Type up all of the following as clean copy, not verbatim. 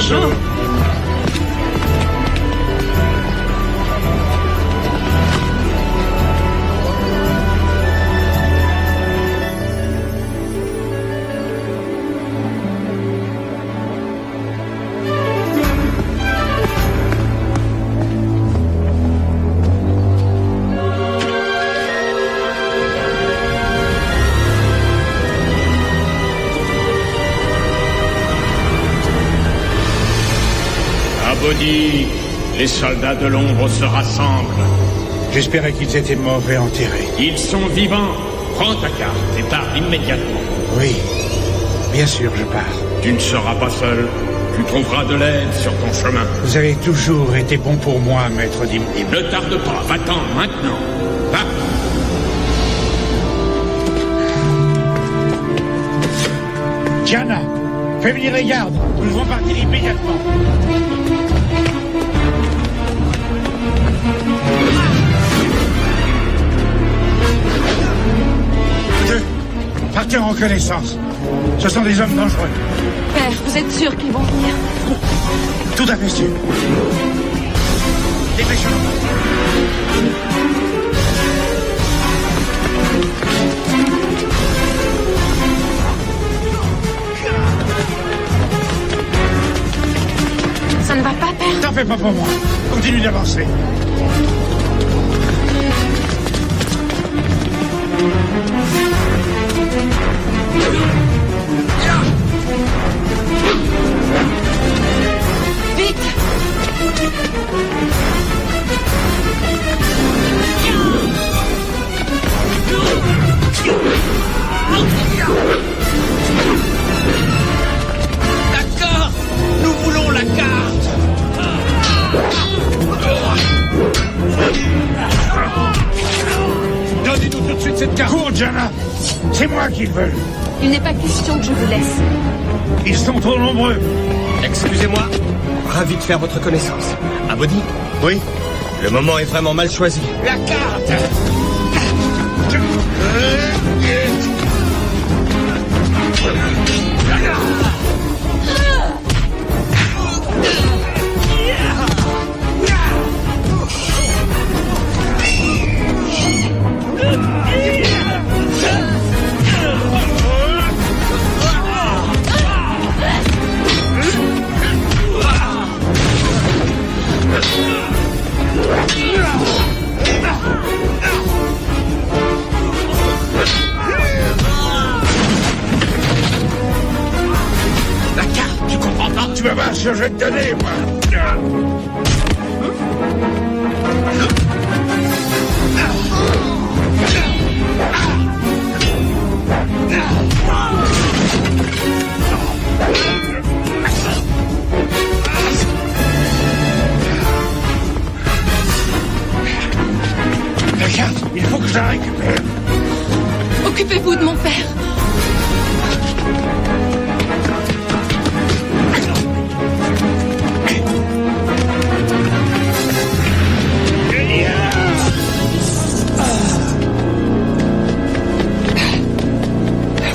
Bonjour. Bodhi, les soldats de l'ombre se rassemblent. J'espérais qu'ils étaient morts et enterrés. Ils sont vivants. Prends ta carte et pars immédiatement. Oui, bien sûr, je pars. Tu ne seras pas seul. Tu trouveras de l'aide sur ton chemin. Vous avez toujours été bon pour moi, maître Dimdim. Ne tarde pas, va-t'en maintenant. Va. Diana, fais venir les gardes. Nous devons partir immédiatement. Partez en reconnaissance. Ce sont des hommes dangereux. Père, vous êtes sûr qu'ils vont venir? Tout à fait sûr. Dépêchons-nous. Ça ne va pas, Père? T'en fais pas pour moi. Continue d'avancer. Vite! D'accord! Nous voulons la carte! Donnez-nous tout de suite cette carte. Cours, Diana. C'est moi qui le veux. Il n'est pas question que je vous laisse. Ils sont trop nombreux. Excusez-moi, ravi de faire votre connaissance. Abodi? Oui. Le moment est vraiment mal choisi. La carte! Tu vas voir ce que je vais te donner, moi. Regarde, il faut que je la récupère. Occupez-vous de mon père.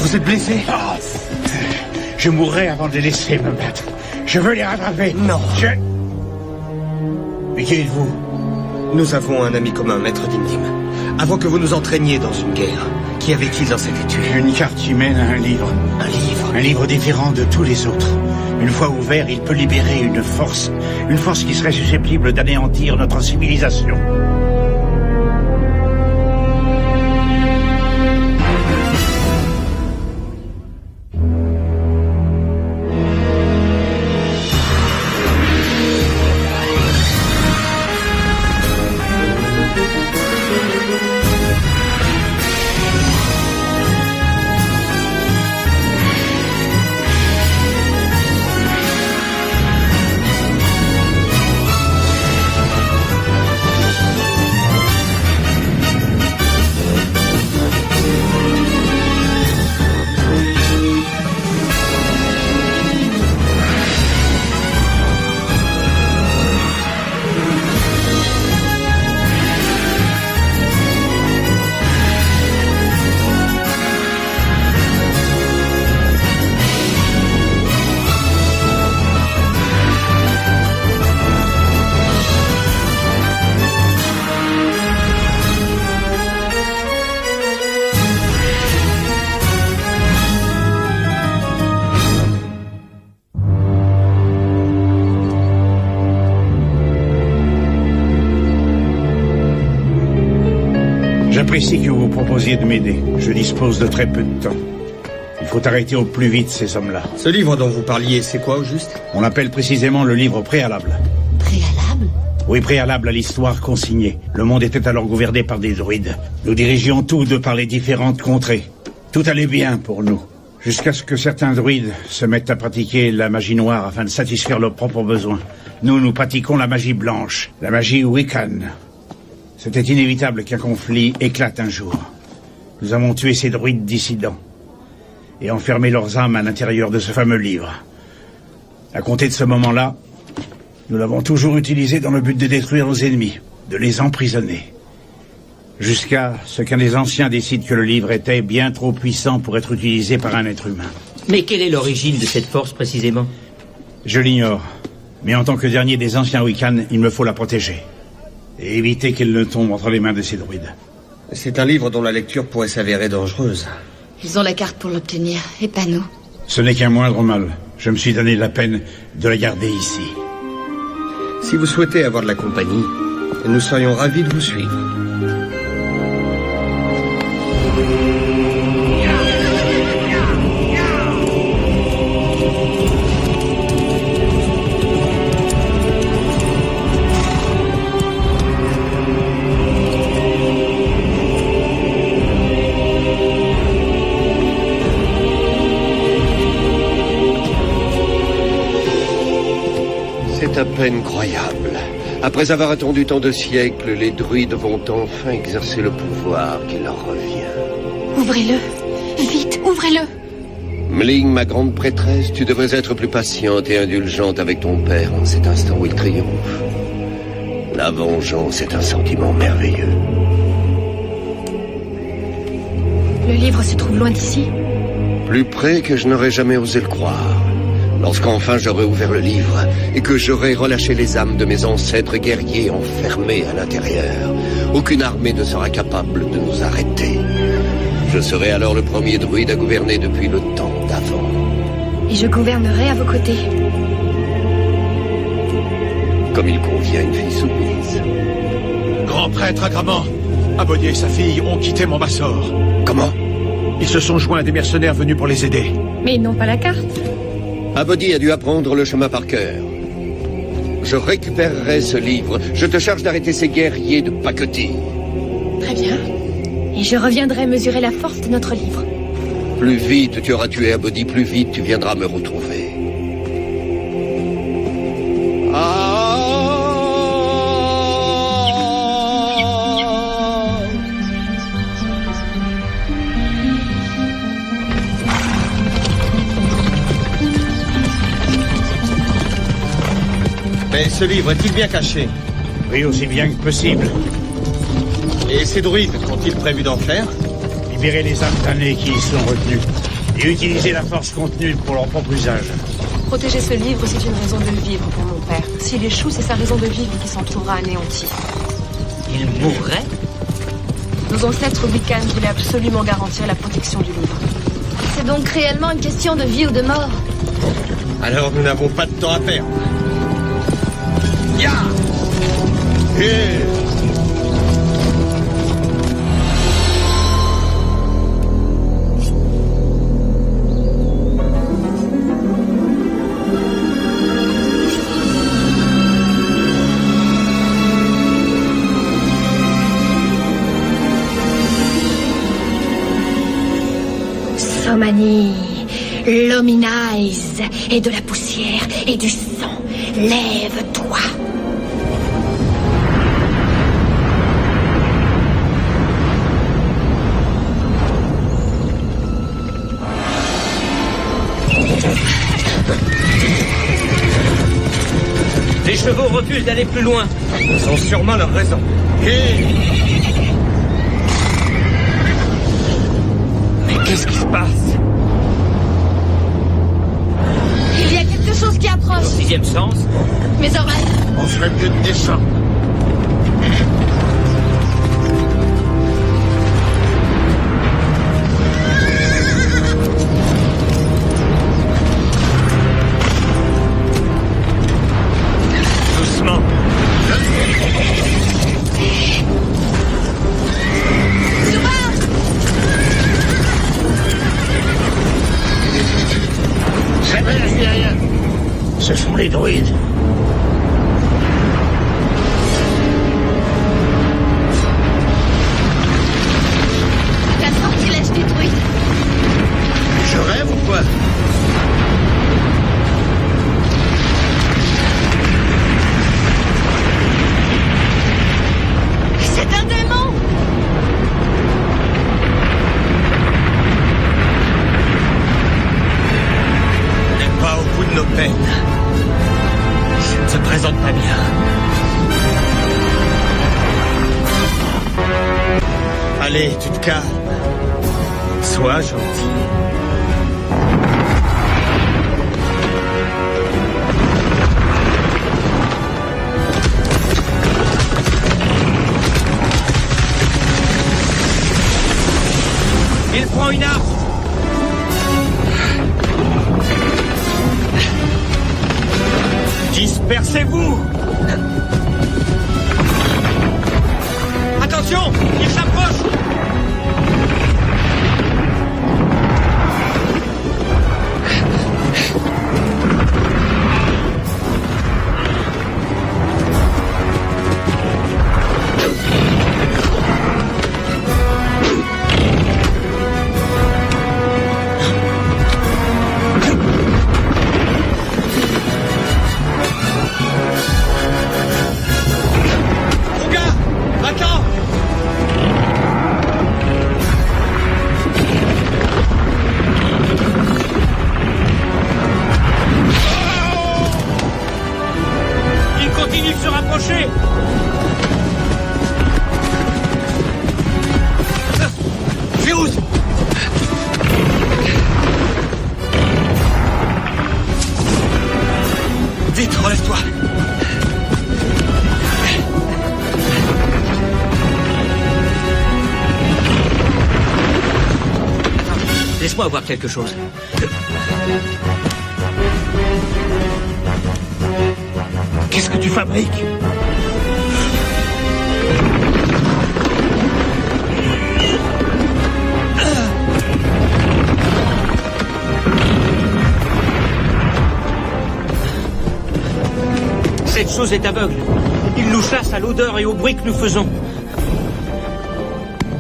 Vous êtes blessé? Oh, je mourrai avant de les laisser me battre. Je veux les rattraper. Non. Mais qui êtes-vous? Nous avons un ami commun, Maître Dimdim. Avant que vous nous entraîniez dans une guerre, qui avait-il dans cette étui? Une carte qui mène à un livre. Un livre? Un livre différent de tous les autres. Une fois ouvert, il peut libérer une force qui serait susceptible d'anéantir notre civilisation. J'apprécie que vous proposiez de m'aider. Je dispose de très peu de temps. Il faut arrêter au plus vite ces hommes-là. Ce livre dont vous parliez, c'est quoi au juste? On l'appelle précisément le livre préalable. Préalable? Oui, préalable à l'histoire consignée. Le monde était alors gouverné par des druides. Nous dirigions tout de par les différentes contrées. Tout allait bien pour nous. Jusqu'à ce que certains druides se mettent à pratiquer la magie noire afin de satisfaire leurs propres besoins. Nous pratiquons la magie blanche, la magie Wiccan. C'était inévitable qu'un conflit éclate un jour. Nous avons tué ces druides dissidents et enfermé leurs âmes à l'intérieur de ce fameux livre. À compter de ce moment-là, nous l'avons toujours utilisé dans le but de détruire nos ennemis, de les emprisonner. Jusqu'à ce qu'un des anciens décide que le livre était bien trop puissant pour être utilisé par un être humain. Mais quelle est l'origine de cette force précisément? Je l'ignore. Mais en tant que dernier des anciens Wiccan, il me faut la protéger. Et éviter qu'elle ne tombe entre les mains de ces druides. C'est un livre dont la lecture pourrait s'avérer dangereuse. Ils ont la carte pour l'obtenir, et pas nous. Ce n'est qu'un moindre mal. Je me suis donné la peine de la garder ici. Si vous souhaitez avoir de la compagnie, nous serions ravis de vous suivre. C'est à peine croyable. Après avoir attendu tant de siècles, les druides vont enfin exercer le pouvoir qui leur revient. Ouvrez-le. Vite, ouvrez-le. Mling, ma grande prêtresse, tu devrais être plus patiente et indulgente avec ton père en cet instant où il triomphe. La vengeance est un sentiment merveilleux. Le livre se trouve loin d'ici? Plus près que je n'aurais jamais osé le croire. Lorsqu'enfin j'aurai ouvert le livre et que j'aurai relâché les âmes de mes ancêtres guerriers enfermés à l'intérieur, aucune armée ne sera capable de nous arrêter. Je serai alors le premier druide à gouverner depuis le temps d'avant. Et je gouvernerai à vos côtés. Comme il convient à une fille soumise. Grand prêtre Agraman, Abodi et sa fille ont quitté Montbassor. Comment? Ils se sont joints à des mercenaires venus pour les aider. Mais ils n'ont pas la carte. Abodi a dû apprendre le chemin par cœur. Je récupérerai ce livre. Je te charge d'arrêter ces guerriers de pacotille. Très bien. Et je reviendrai mesurer la force de notre livre. Plus vite tu auras tué Abodi, plus vite tu viendras me retrouver. Mais ce livre est-il bien caché? Oui, aussi bien que possible. Et ces druides, qu'ont-ils prévu d'en faire? Libérer les âmes damnées qui y sont retenues. Et utiliser la force contenue pour leur propre usage. Protéger ce livre, c'est une raison de vivre pour mon père. S'il échoue, c'est sa raison de vivre qui s'entourera anéantie. Il mourrait? Nos ancêtres Wiccan voulaient absolument garantir la protection du livre. C'est donc réellement une question de vie ou de mort. Alors nous n'avons pas de temps à perdre. Ya! Somani, Luminise, et de la poussière et du sang, lève-toi. Les chevaux refusent d'aller plus loin. Ils ont sûrement leur raison. Mais qu'est-ce qui se passe? Il y a quelque chose qui approche. Sixième sens? Mes oreilles. On ferait mieux de descendre. Doucement. droïdes. T'as le sortilège détruit. Je rêve ou quoi? C'est un démon. On n'est pas au bout de nos peines. Ça ne se présente pas bien. Allez, tu te calmes. Sois gentil. Il prend une arme. Dispersez-vous! Attention, il s'approche. Continue de se rapprocher. Fuse! Vite, relève-toi! Laisse-moi voir quelque chose. Qu'est-ce que tu fabriques? Cette chose est aveugle. Il nous chasse à l'odeur et au bruit que nous faisons.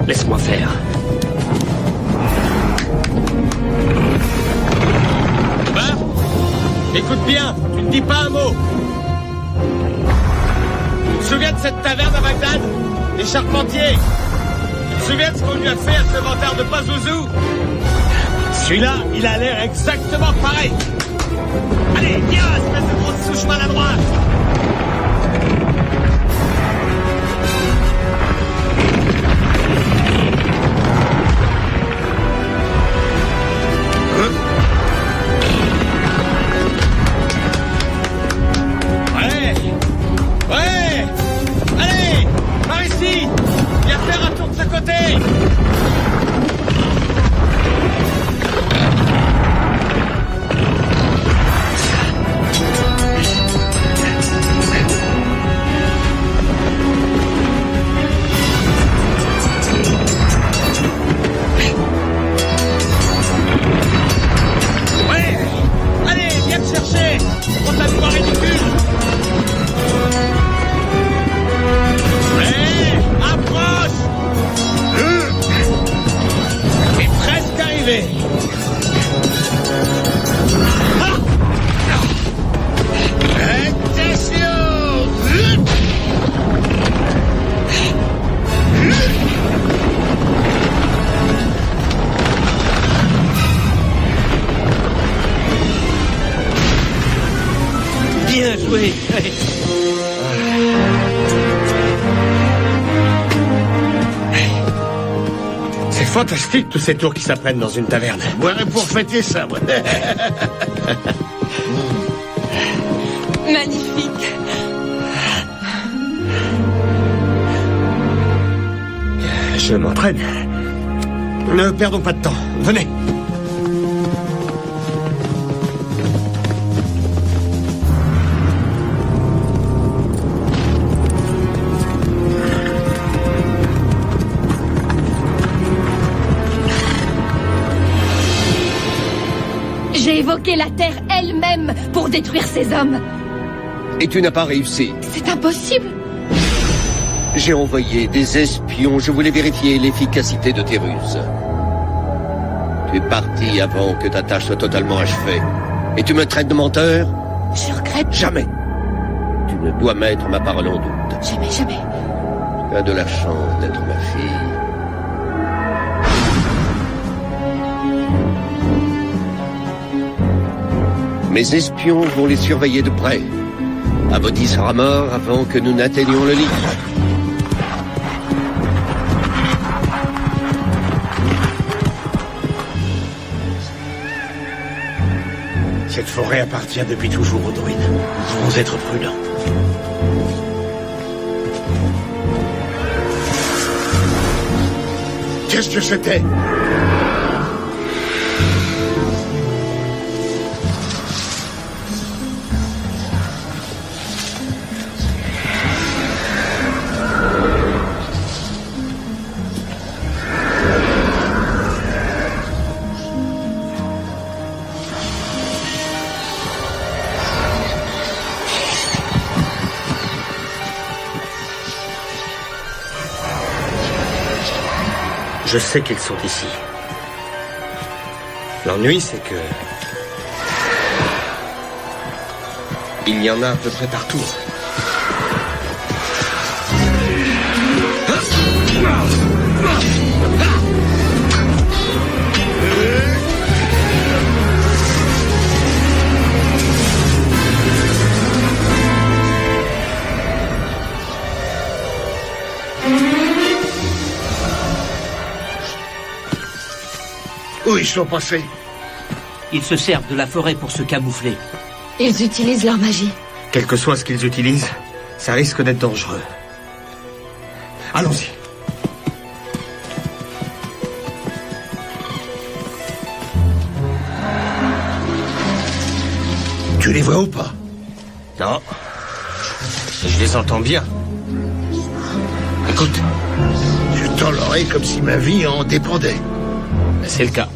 Laisse-moi faire. Bah, écoute bien, tu ne dis pas un mot. Tu te souviens de cette taverne à Bagdad? Les charpentiers? Tu te souviens de ce qu'on lui a fait à ce vantard de Pazuzu? Celui-là, il a l'air exactement pareil. Allez, viens, espèce de grosse souche maladroite. Ouais! Allez! Par ici! Viens faire un tour de ce côté! Ouais! Allez, viens me chercher! On t'a vu ridicule! Approche! C'est presque arrivé. Ah! Attention! Bien joué. C'est fantastique tous ces tours qui s'apprennent dans une taverne. Ouais, pour fêter ça, ouais. Magnifique. Je m'entraîne. Ne perdons pas de temps. Venez. J'ai évoqué la Terre elle-même pour détruire ces hommes. Et tu n'as pas réussi. C'est impossible. J'ai envoyé des espions, je voulais vérifier l'efficacité de tes ruses. Tu es parti avant que ta tâche soit totalement achevée. Et tu me traites de menteur? Je regrette. Jamais. Tu ne dois mettre ma parole en doute. Jamais, jamais. Tu as de la chance d'être ma fille. Mes espions vont les surveiller de près. Abodhi sera mort avant que nous n'atteignions le livre. Cette forêt appartient depuis toujours aux druides. Nous devons être prudents. Qu'est-ce que c'était? Je sais qu'ils sont ici. L'ennui, c'est que... il y en a à peu près partout. Où ils sont passés? Ils se servent de la forêt pour se camoufler. Ils utilisent leur magie. Quel que soit ce qu'ils utilisent, ça risque d'être dangereux. Allons-y. Tu les vois ou pas? Non. Je les entends bien. Écoute. Tu tends l'oreille comme si ma vie en dépendait. C'est le cas.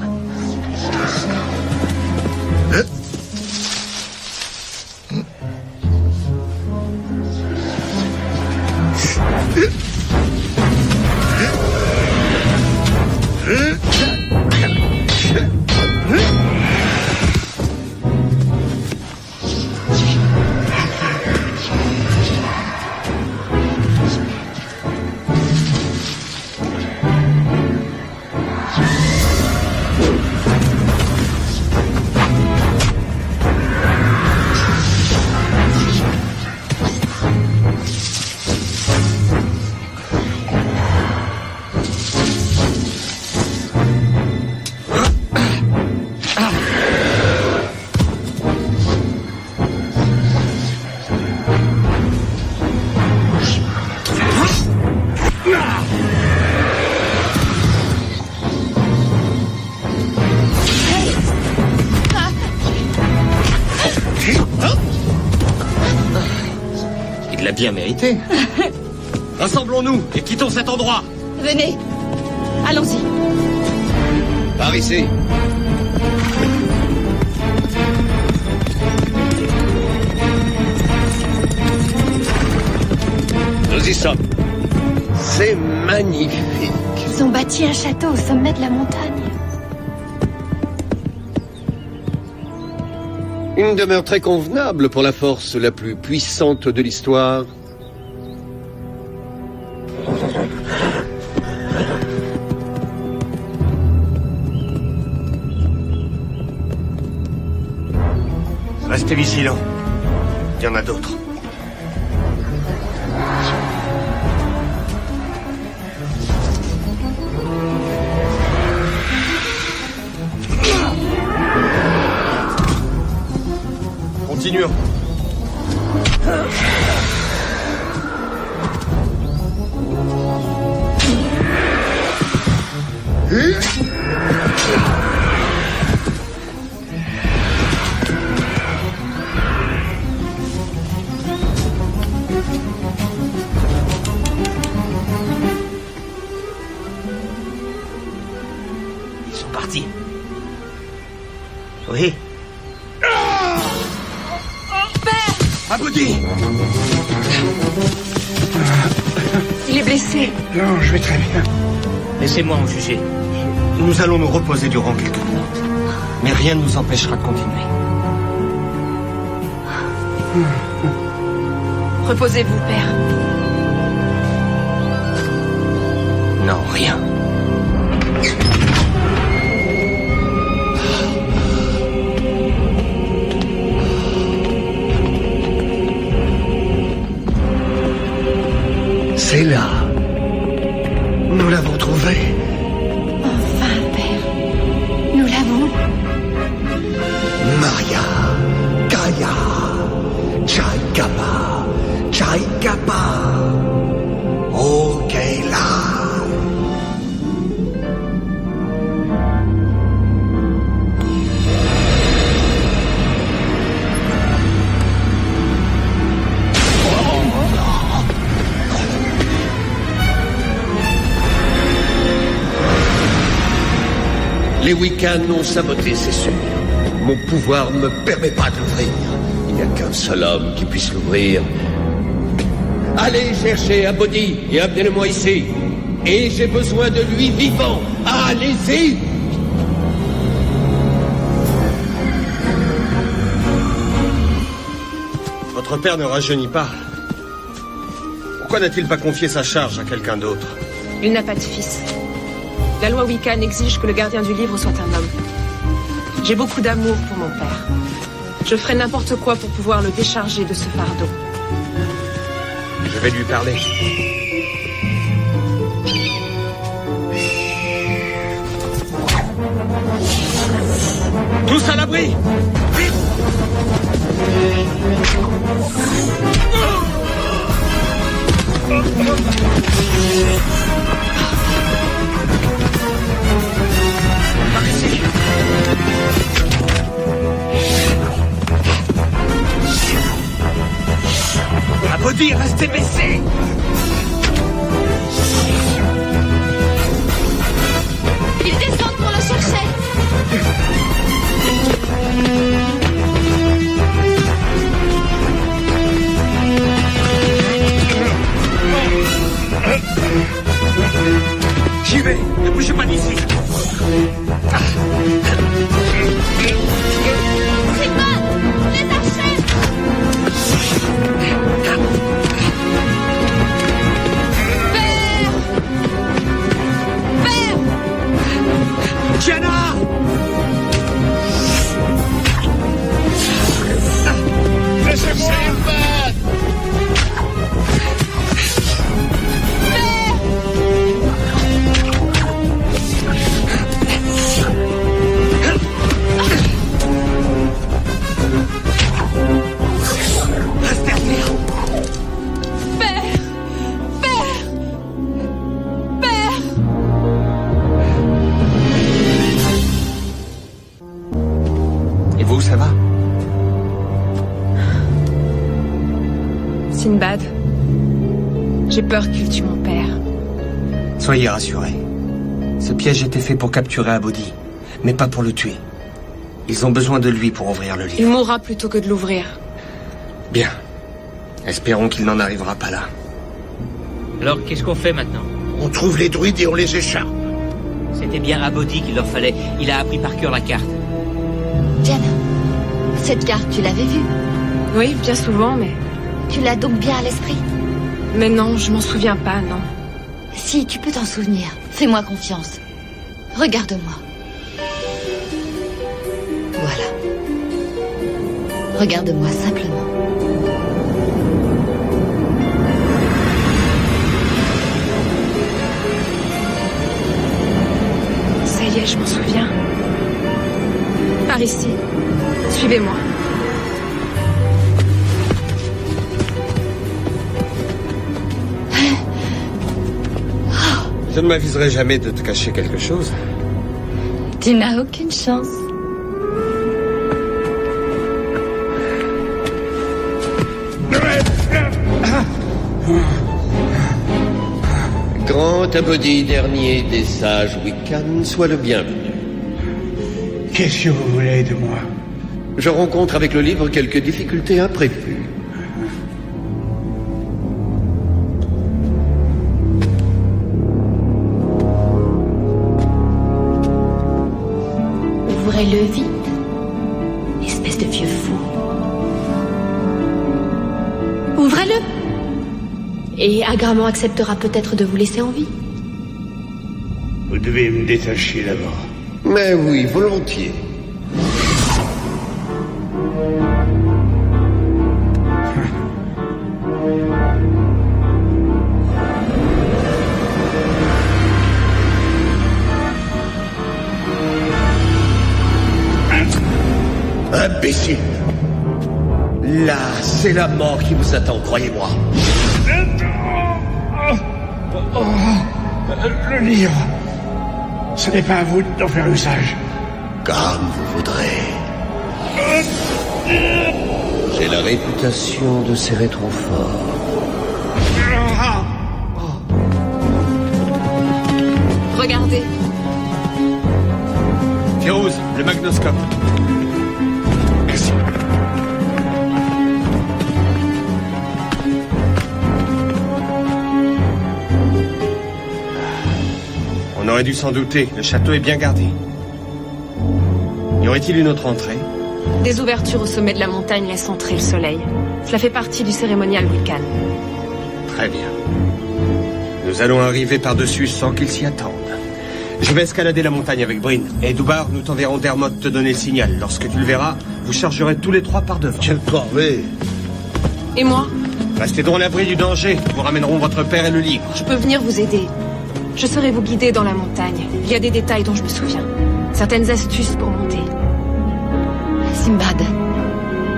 Il l'a bien mérité. Rassemblons-nous et quittons cet endroit. Venez. Allons-y. Par ici. Nous y sommes. C'est magnifique. Ils ont bâti un château au sommet de la montagne. Une demeure très convenable pour la force la plus puissante de l'histoire. Restez vigilants. Il y en a d'autres. Continuons. Ils sont partis. Oui. Père! Abodi! Il est blessé. Non, je vais très bien. Laissez-moi en juger. Nous allons nous reposer durant quelques minutes. Mais rien ne nous empêchera de continuer. Reposez-vous, père. Non, rien. C'est là. Nous l'avons trouvé. Enfin, père. Nous l'avons. Maria, Gaia, Chaikapa, Chaikapa. Ok, là. Les Wiccans ont saboté, c'est sûr. Mon pouvoir ne me permet pas de l'ouvrir. Il n'y a qu'un seul homme qui puisse l'ouvrir. Allez chercher Abodi et amenez-le-moi ici. Et j'ai besoin de lui vivant. Allez-y! Votre père ne rajeunit pas. Pourquoi n'a-t-il pas confié sa charge à quelqu'un d'autre? Il n'a pas de fils. La loi Wiccan exige que le gardien du livre soit un homme. J'ai beaucoup d'amour pour mon père. Je ferai n'importe quoi pour pouvoir le décharger de ce fardeau. Je vais lui parler. Tous à l'abri! Vite! Par ici! Abodi, restez baissés! Ils descendent pour le chercher! J'y vais, ne bougez pas d'ici. Sigmund! Les archers! Père! Père! Gianna! Laissez-moi! Et vous, ça va? Sinbad, j'ai peur qu'il tue mon père. Soyez rassurés. Ce piège était fait pour capturer Abodi, mais pas pour le tuer. Ils ont besoin de lui pour ouvrir le Il livre. mourra plutôt que de l'ouvrir. Bien. Espérons qu'il n'en arrivera pas là. Alors, qu'est-ce qu'on fait maintenant? On trouve les druides et on les écharpe. C'était bien Abodi qu'il leur fallait. Il a appris par cœur la carte. Diana, cette carte, tu l'avais vue? Oui, bien souvent, mais... Tu l'as donc bien à l'esprit? Mais non, je m'en souviens pas, non. Si, tu peux t'en souvenir. Fais-moi confiance. Regarde-moi. Voilà. Regarde-moi simplement. Ça y est, je m'en souviens. Par ici. Suivez-moi. Je ne m'aviserai jamais de te cacher quelque chose. Tu n'as aucune chance. Grand Abodi, dernier des sages Wiccans, sois le bienvenu. Qu'est-ce que vous voulez de moi? Je rencontre avec le livre quelques difficultés imprévues. Ouvrez-le vite. Espèce de vieux fou. Ouvrez-le. Et Agraman acceptera peut-être de vous laisser en vie. Vous devez me détacher d'abord. Mais oui, volontiers. Imbécile! Là, c'est la mort qui vous attend, croyez-moi. Le livre. Ce n'est pas à vous d'en faire usage. Comme vous voudrez. J'ai la réputation de serrer trop fort. Regardez. Férouz, le magnoscope. Merci. On aurait dû s'en douter. Le château est bien gardé. Y aurait-il une autre entrée? Des ouvertures au sommet de la montagne laissent entrer le soleil. Cela fait partie du cérémonial Wiccan. Très bien. Nous allons arriver par-dessus sans qu'ils s'y attendent. Je vais escalader la montagne avec Bryn. Et Doubar, nous t'enverrons Dermot te donner le signal. Lorsque tu le verras, vous chargerez tous les trois par devant. Quelle corvée! Et moi? Restez donc à l'abri du danger. Nous ramènerons votre père et le livre. Je peux venir vous aider. Je saurai vous guider dans la montagne. Il y a des détails dont je me souviens. Certaines astuces pour monter. Simbad,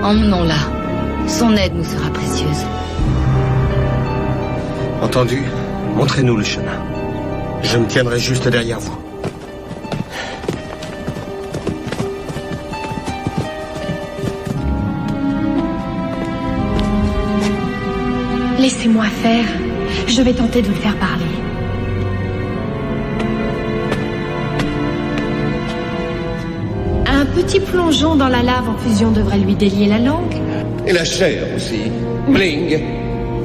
emmenons-la. Son aide nous sera précieuse. Entendu. Montrez-nous le chemin. Je me tiendrai juste derrière vous. Laissez-moi faire. Je vais tenter de le faire parler. Un petit plongeon dans la lave en fusion devrait lui délier la langue. Et la chair aussi. Bling,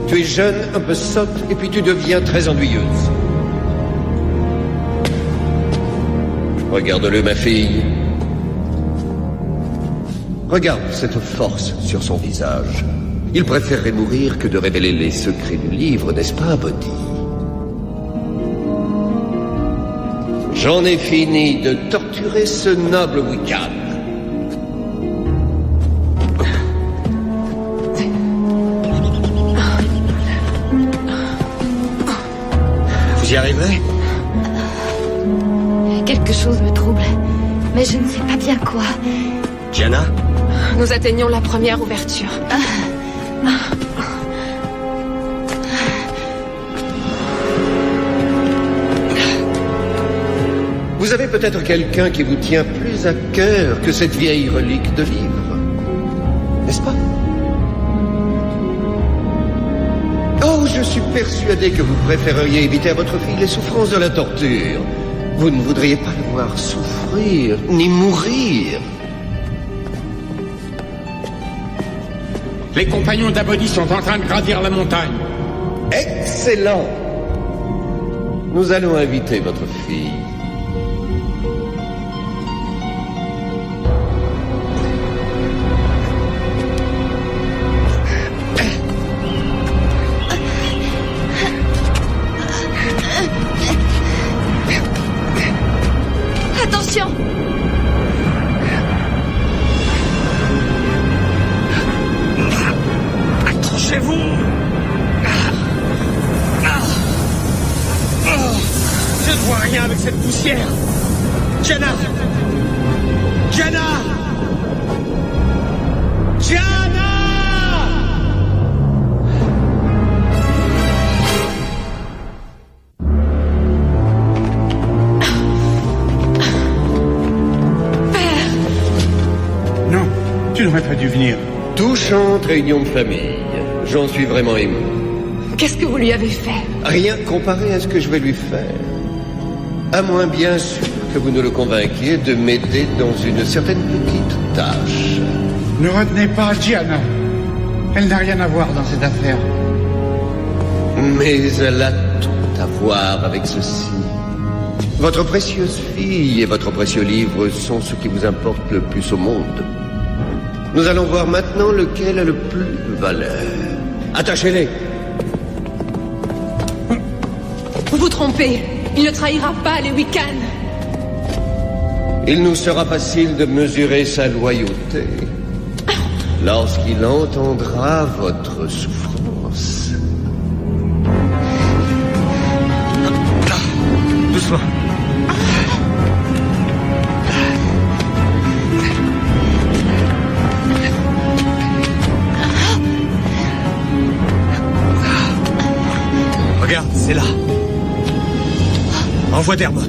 tu es jeune, un peu sotte, et puis tu deviens très ennuyeuse. Regarde-le, ma fille. Regarde cette force sur son visage. Il préférerait mourir que de révéler les secrets du livre, n'est-ce pas, Bodhi? J'en ai fini de torturer ce noble Wiccan. Vous y arriverez? Quelque chose me trouble, mais je ne sais pas bien quoi. Gianna? Nous atteignons la première ouverture. Vous avez peut-être quelqu'un qui vous tient plus à cœur que cette vieille relique de livre, n'est-ce pas? Oh, je suis persuadé que vous préféreriez éviter à votre fille les souffrances de la torture. Vous ne voudriez pas le voir souffrir, ni mourir. Les compagnons d'Abodi sont en train de gravir la montagne. Excellent. Nous allons inviter votre fille. Attention! Accrochez-vous! Je ne vois rien avec cette poussière! Gianna! Gianna! Gianna! Non, tu n'aurais pas dû venir. Touchante réunion de famille. J'en suis vraiment ému. Qu'est-ce que vous lui avez fait? Rien comparé à ce que je vais lui faire. À moins bien sûr que vous ne le convainquiez de m'aider dans une certaine petite tâche. Ne retenez pas Gianna. Elle n'a rien à voir dans cette affaire. Mais elle a tout à voir avec ceci. Votre précieuse fille et votre précieux livre sont ce qui vous importe le plus au monde. Nous allons voir maintenant lequel a le plus de valeur. Attachez-les. Vous vous trompez. Il ne trahira pas les Wiccan. Il nous sera facile de mesurer sa loyauté lorsqu'il entendra votre souffrance. Doucement. Regarde, c'est là. Envoie Dermot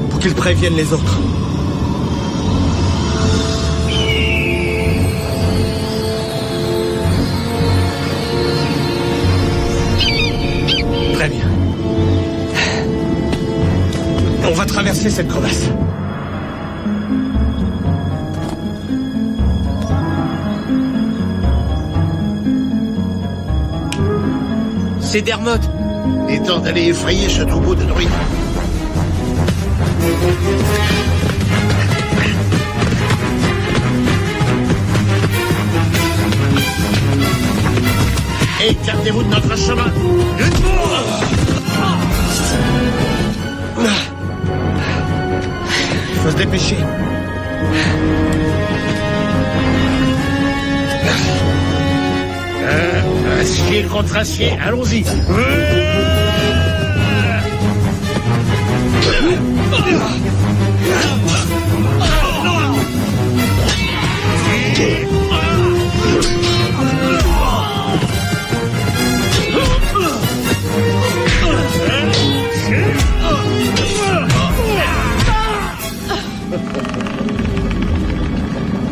pour qu'il prévienne les autres. Très bien. On va traverser cette crevasse. C'est Dermot. Il est temps d'aller effrayer ce troupeau de druides. Écartez-vous de notre chemin. Il faut se dépêcher. Acier contre acier, allons-y.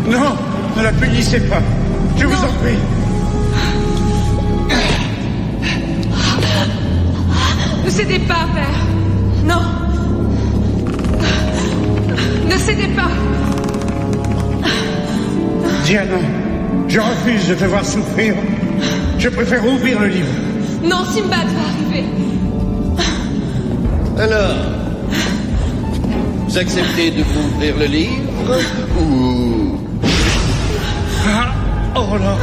Non, ne la punissez pas. Je vous en prie. Ne cédez pas, père. Non. Ne cédez pas. Diana, je refuse de te voir souffrir. Je préfère ouvrir le livre. Non, Simbad va arriver. Alors, vous acceptez de m'ouvrir le livre ou... Ah, oh là.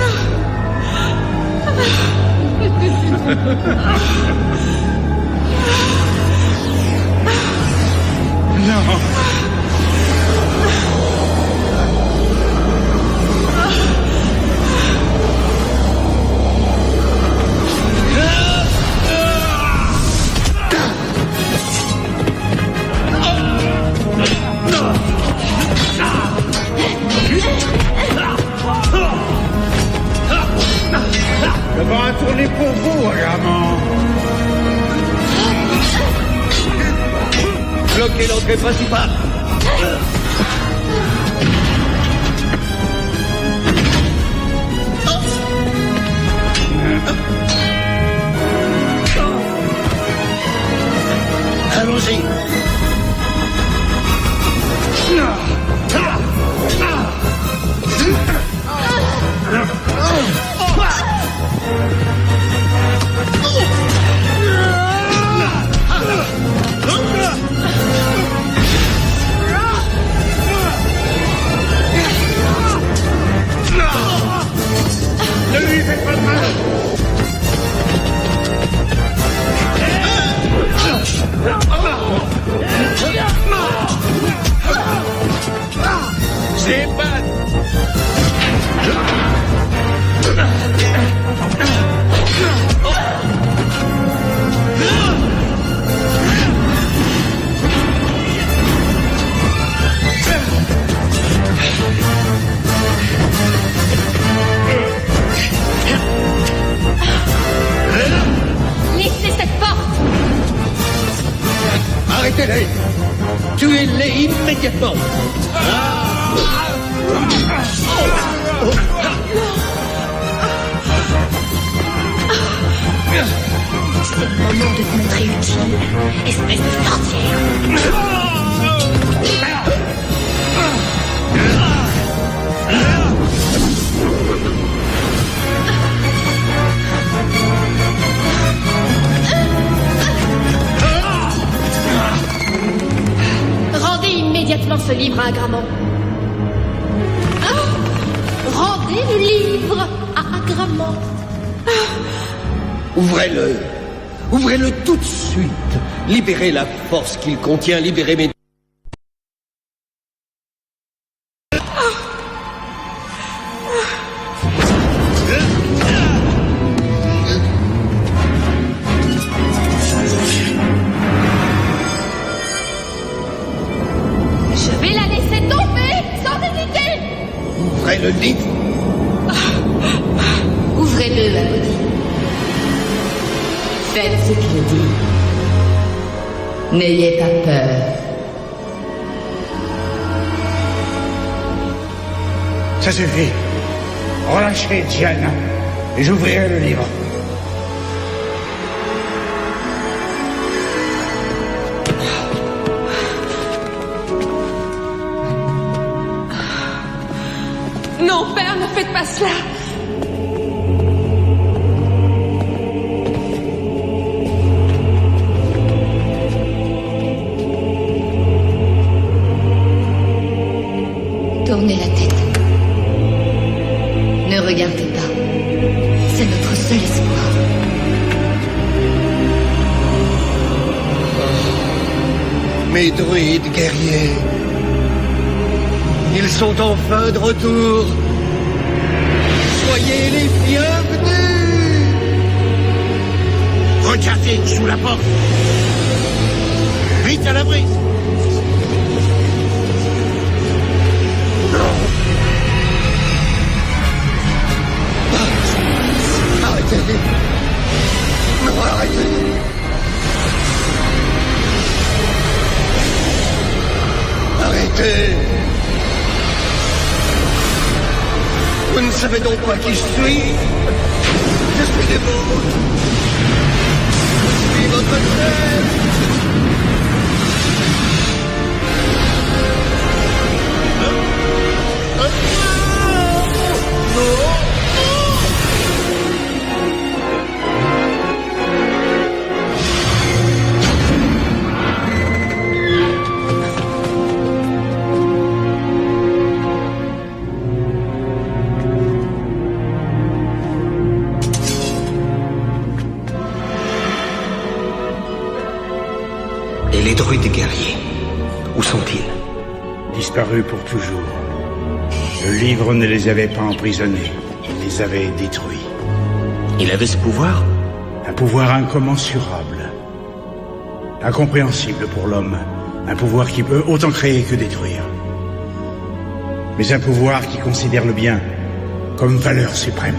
Non. Le vent a tourné pour vous, Agamant. Bloquez l'entrée principale. Allons-y. Ne lui faites pas de mal. C'est pas... Laissez cette porte. Arrêtez-les. Tuez-les immédiatement. C'est le moment de te montrer utile, espèce de sorcière. immédiatement ce livre à Agramant. Rendez le livre à Agramant. Ouvrez-le. Ouvrez-le tout de suite. Libérez la force qu'il contient, libérez mes... Je vais la laisser tomber, sans hésiter. Ouvrez le livre. Ouvrez-le, Abodi. Faites ce qu'il dit. N'ayez pas peur. Ça suffit. Relâchez Diane et j'ouvrirai le livre. Non, père, ne faites pas cela. Tournez la tête. Ne regardez pas. C'est notre seul espoir. Mes druides guerriers. Ils sont enfin de retour. Soyez les bienvenus. Regardez, sous la porte. Vite à l'abri. Arrêtez. Non, arrêtez. Arrêtez. Vous ne savez donc pas qui je suis. Je suis des vôtres. Je suis votre chef. Et les druides guerriers, où sont-ils? Disparus pour toujours. Le livre ne les avait pas emprisonnés, il les avait détruits. Il avait ce pouvoir? Un pouvoir incommensurable. Incompréhensible pour l'homme. Un pouvoir qui peut autant créer que détruire. Mais un pouvoir qui considère le bien comme valeur suprême.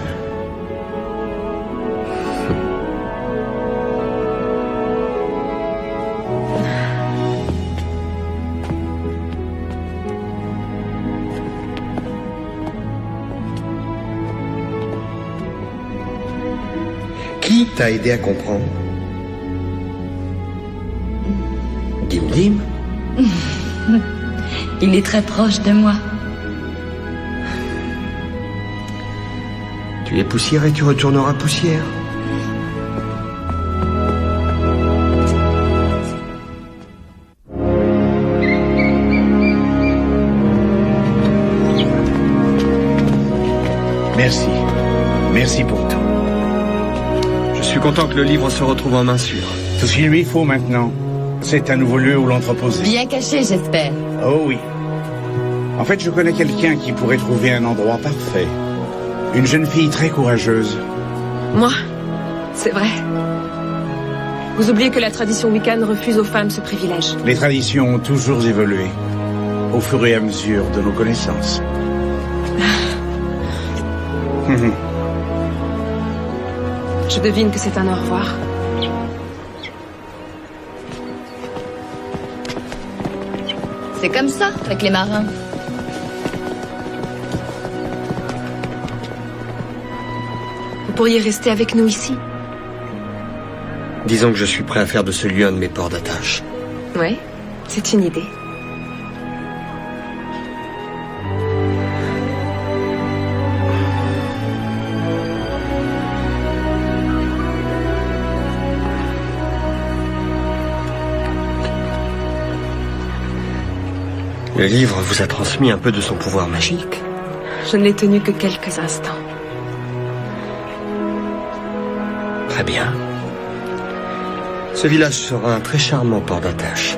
Qui t'a aidé à comprendre? Dim. Il est très proche de moi. Tu es poussière et tu retourneras poussière. Merci. Merci pour tout. Je suis content que le livre se retrouve en main sûre. Tout ce qu'il lui faut maintenant, c'est un nouveau lieu où l'entreposer. Bien caché, j'espère. Oh oui. En fait, je connais quelqu'un qui pourrait trouver un endroit parfait. Une jeune fille très courageuse. Moi? C'est vrai. Vous oubliez que la tradition Wiccan refuse aux femmes ce privilège. Les traditions ont toujours évolué, au fur et à mesure de nos connaissances. Je devine que c'est un au revoir. C'est comme ça, avec les marins. Vous pourriez rester avec nous ici? Disons que je suis prêt à faire de ce lieu un de mes ports d'attache. Ouais, c'est une idée. Le livre vous a transmis un peu de son pouvoir magique. Je ne l'ai tenu que quelques instants. Très bien. Ce village sera un très charmant port d'attache.